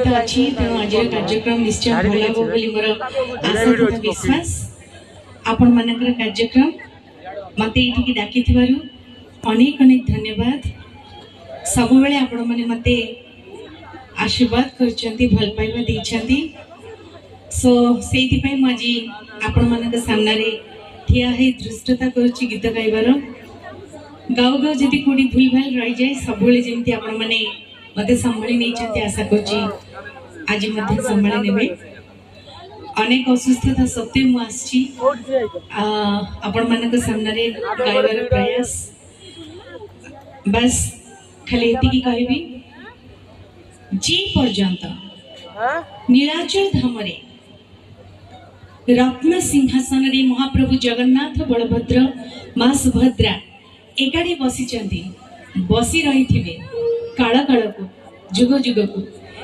अच्छी तेणु आज कार्यक्रम निश्चय भल हो मोर आशा तथा विश्वास। आपण मानकर कार्यक्रम मत ये डाकी अनेक अनेक धन्यवाद। सब बेले आपण मैंने मत आशीर्वाद कर भल पाइबा देइछंती। सो से मजी आपण मान सामने ठिया है दृष्टता करुच्ची गीत गाइबार। गाँव गाँव जदि कोड़ी भूल भाल रही जाए सब जमी आपण मैंने मत संभाली नहीं आशा कर आज संभाली ने अनेक असुस्थता सत्वे मुझी आपण मान सामने गाइबार प्रयास। बस खाली ये कहबी जे पर्यंत नीलाचल धामरे रत्न सिंहासन रे महाप्रभु जगन्नाथ बलभद्र मां सुभद्रा एकाठी बसी रही थे काल काल को जुग जुग को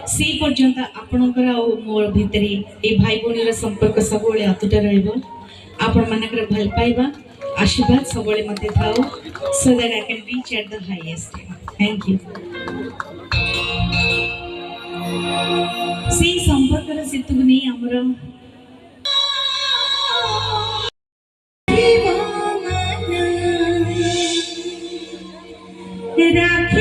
से पर्यंत आपणकर मोर भितर ए भाई भौणी संपर्क सब अतुट रहा मानकर भल पाइबा आशीर्वाद सब मत था so that I can reach at the highest. Thank you. से संपर्क सेतु नहीं आमर Get out,